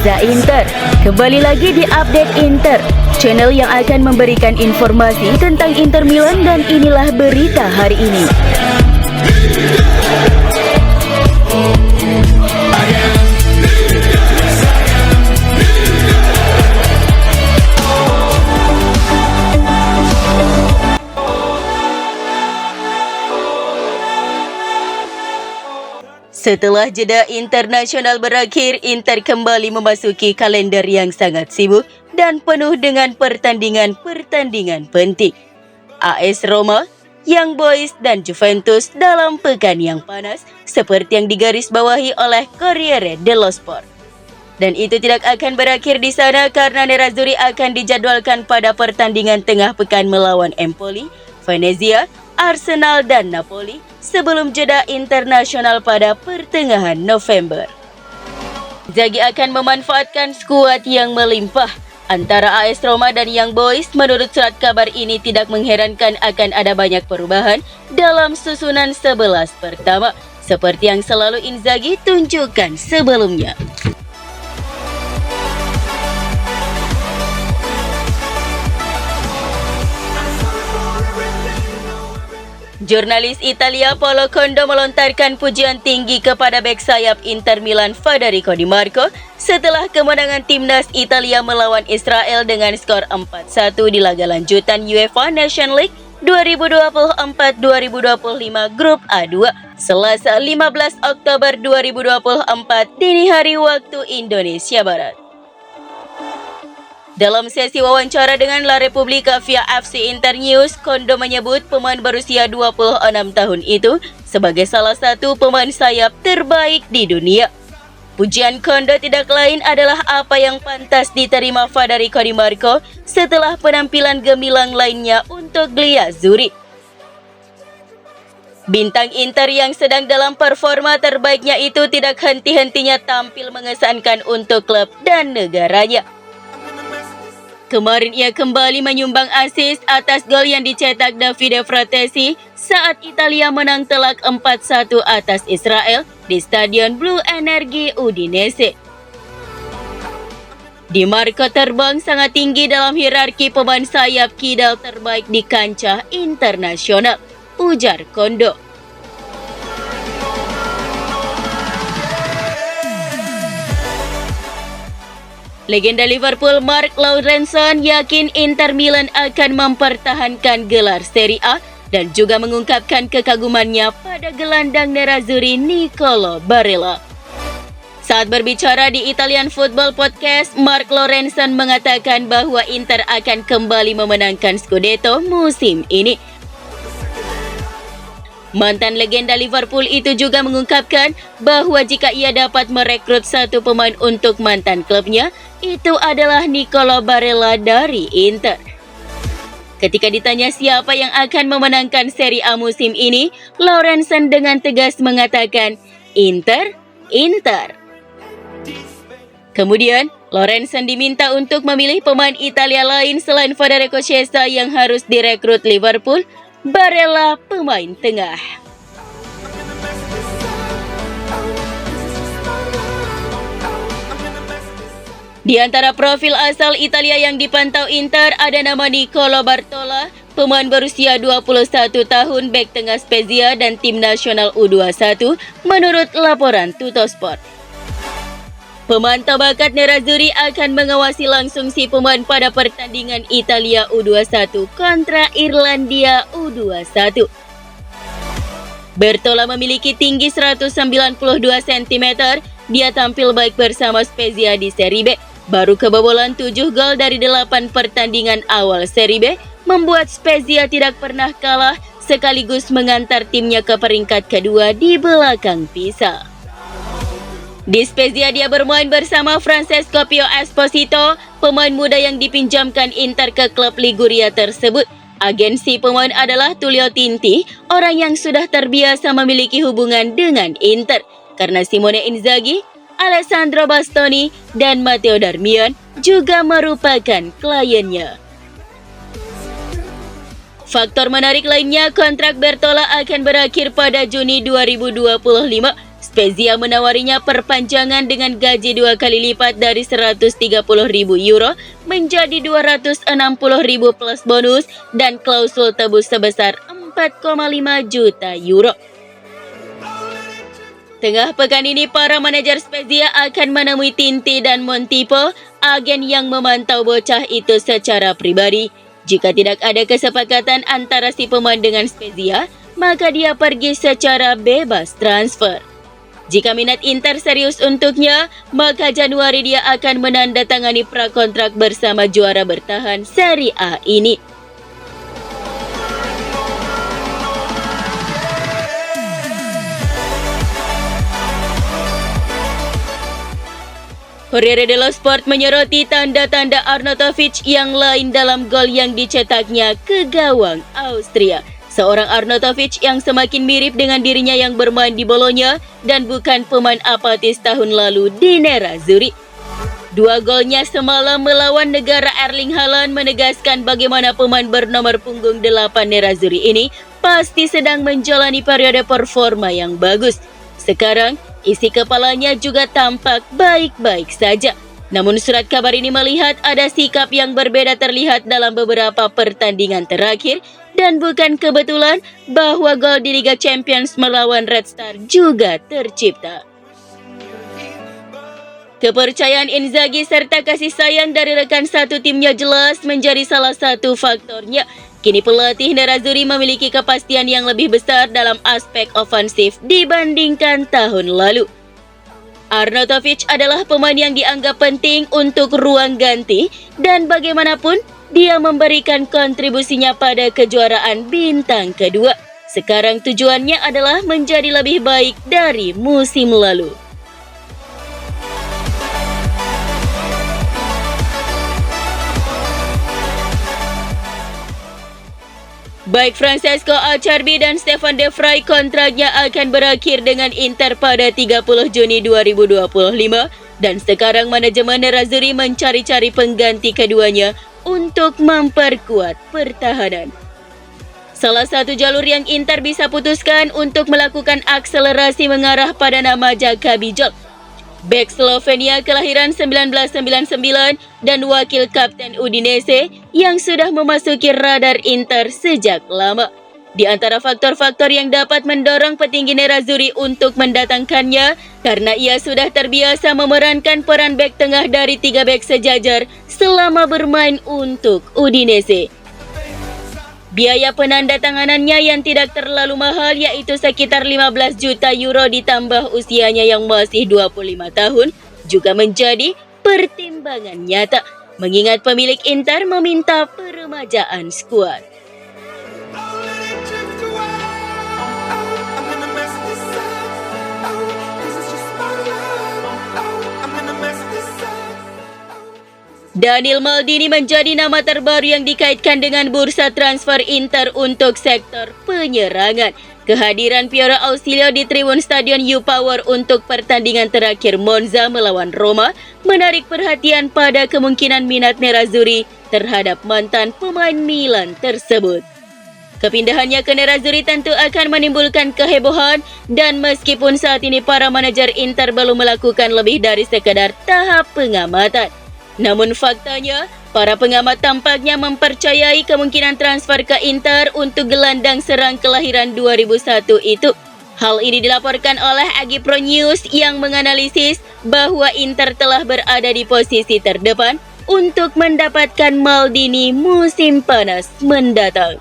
Reza Inter. Kembali lagi di Update Inter, channel yang akan memberikan informasi tentang Inter Milan, dan inilah berita hari ini. Setelah jeda internasional berakhir, Inter kembali memasuki kalender yang sangat sibuk dan penuh dengan pertandingan-pertandingan penting. AS Roma, Young Boys, dan Juventus dalam pekan yang panas seperti yang digarisbawahi oleh Corriere dello Sport. Dan itu tidak akan berakhir di sana karena Nerazzurri akan dijadwalkan pada pertandingan tengah pekan melawan Empoli, Venezia, Arsenal, dan Napoli sebelum jeda internasional pada pertengahan November. Inzaghi akan memanfaatkan skuad yang melimpah antara AS Roma dan Young Boys. Menurut surat kabar ini tidak mengherankan akan ada banyak perubahan dalam susunan 11 pertama seperti yang selalu Inzaghi tunjukkan sebelumnya. Jurnalis Italia Paolo Condo melontarkan pujian tinggi kepada bek sayap Inter Milan Federico Di Marco setelah kemenangan timnas Italia melawan Israel dengan skor 4-1 di laga lanjutan UEFA Nations League 2024-2025 Grup A2 Selasa 15 Oktober 2024 dini hari waktu Indonesia Barat. Dalam sesi wawancara dengan La Repubblica via FC Internews, Condo menyebut pemain berusia 26 tahun itu sebagai salah satu pemain sayap terbaik di dunia. Pujian Condo tidak lain adalah apa yang pantas diterima Federico Di Marco setelah penampilan gemilang lainnya untuk Gliazzurri. Bintang Inter yang sedang dalam performa terbaiknya itu tidak henti-hentinya tampil mengesankan untuk klub dan negaranya. Kemarin ia kembali menyumbang assist atas gol yang dicetak Davide Fratesi saat Italia menang telak 4-1 atas Israel di Stadion Blu Energy Udinese. Di Marco terbang sangat tinggi dalam hierarki pemain sayap kidal terbaik di kancah internasional, ujar Condo. Legenda Liverpool Mark Lawrenson yakin Inter Milan akan mempertahankan gelar Serie A dan juga mengungkapkan kekagumannya pada gelandang Nerazzurri Nicolo Barella. Saat berbicara di Italian Football Podcast, Mark Lawrenson mengatakan bahwa Inter akan kembali memenangkan Scudetto musim ini. Mantan legenda Liverpool itu juga mengungkapkan bahwa jika ia dapat merekrut satu pemain untuk mantan klubnya, itu adalah Nicolo Barella dari Inter. Ketika ditanya siapa yang akan memenangkan Serie A musim ini, Lawrenson dengan tegas mengatakan, Inter. Kemudian, Lawrenson diminta untuk memilih pemain Italia lain selain Federico Chiesa yang harus direkrut Liverpool. Barella pemain tengah. Di antara profil asal Italia yang dipantau Inter ada nama Nicolo Bartola, pemain berusia 21 tahun, bek tengah Spezia dan tim nasional U21 menurut laporan Tuttosport. Pemantau bakat Nerazzurri akan mengawasi langsung si pemain pada pertandingan Italia U21 kontra Irlandia U21. Bartola memiliki tinggi 192 cm. Dia tampil baik bersama Spezia di Serie B. Baru kebobolan 7 gol dari 8 pertandingan awal Serie B membuat Spezia tidak pernah kalah sekaligus mengantar timnya ke peringkat kedua di belakang Pisa. Di Spezia dia bermain bersama Francesco Pio Esposito, pemain muda yang dipinjamkan Inter ke klub Liguria tersebut. Agensi pemain adalah Tullio Tinti, orang yang sudah terbiasa memiliki hubungan dengan Inter, karena Simone Inzaghi, Alessandro Bastoni, dan Matteo Darmian juga merupakan kliennya. Faktor menarik lainnya, kontrak Bartola akan berakhir pada Juni 2025. Spezia menawarinya perpanjangan dengan gaji 2 kali lipat dari 130.000 euro menjadi 260.000 plus bonus dan klausul tebus sebesar 4,5 juta euro. Tengah pekan ini, para manajer Spezia akan menemui Tinti dan Montipo, agen yang memantau bocah itu secara pribadi. Jika tidak ada kesepakatan antara si pemain dengan Spezia, maka dia pergi secara bebas transfer. Jika minat Inter serius untuknya, maka Januari dia akan menandatangani prakontrak bersama juara bertahan Serie A ini. Corriere dello Sport menyoroti tanda-tanda Arnautovic yang lain dalam gol yang dicetaknya ke gawang Austria. Seorang Arnautovic yang semakin mirip dengan dirinya yang bermain di Bologna dan bukan pemain apatis tahun lalu di Nerazzurri. 2 golnya semalam melawan negara Erling Haaland menegaskan bagaimana pemain bernomor punggung 8 Nerazzurri ini pasti sedang menjalani periode performa yang bagus. Sekarang, isi kepalanya juga tampak baik-baik saja. Namun surat kabar ini melihat ada sikap yang berbeda terlihat dalam beberapa pertandingan terakhir dan bukan kebetulan bahwa gol di Liga Champions melawan Red Star juga tercipta. Kepercayaan Inzaghi serta kasih sayang dari rekan satu timnya jelas menjadi salah satu faktornya. Kini pelatih Nerazzurri memiliki kepastian yang lebih besar dalam aspek ofensif dibandingkan tahun lalu. Arnautovic adalah pemain yang dianggap penting untuk ruang ganti dan bagaimanapun dia memberikan kontribusinya pada kejuaraan bintang kedua. Sekarang tujuannya adalah menjadi lebih baik dari musim lalu. Baik Francesco Acerbi dan Stefan De Vrij kontraknya akan berakhir dengan Inter pada 30 Juni 2025 dan sekarang manajemen Nerazzurri mencari-cari pengganti keduanya untuk memperkuat pertahanan. Salah satu jalur yang Inter bisa putuskan untuk melakukan akselerasi mengarah pada nama Jaka Bijok. Bek Slovenia kelahiran 1999 dan wakil kapten Udinese yang sudah memasuki radar Inter sejak lama. Di antara faktor-faktor yang dapat mendorong petinggi Nerazzurri untuk mendatangkannya karena ia sudah terbiasa memerankan peran bek tengah dari 3 bek sejajar selama bermain untuk Udinese. Biaya penandatanganannya yang tidak terlalu mahal yaitu sekitar 15 juta euro ditambah usianya yang masih 25 tahun juga menjadi pertimbangan nyata mengingat pemilik Inter meminta peremajaan skuad. Daniel Maldini menjadi nama terbaru yang dikaitkan dengan bursa transfer Inter untuk sektor penyerangan. Kehadiran Piero Ausilio di tribun Stadion U-Power untuk pertandingan terakhir Monza melawan Roma menarik perhatian pada kemungkinan minat Nerazzurri terhadap mantan pemain Milan tersebut. Kepindahannya ke Nerazzurri tentu akan menimbulkan kehebohan dan meskipun saat ini para manajer Inter belum melakukan lebih dari sekedar tahap pengamatan. Namun faktanya, para pengamat tampaknya mempercayai kemungkinan transfer ke Inter untuk gelandang serang kelahiran 2001 itu. Hal ini dilaporkan oleh Agipro News yang menganalisis bahwa Inter telah berada di posisi terdepan untuk mendapatkan Maldini musim panas mendatang.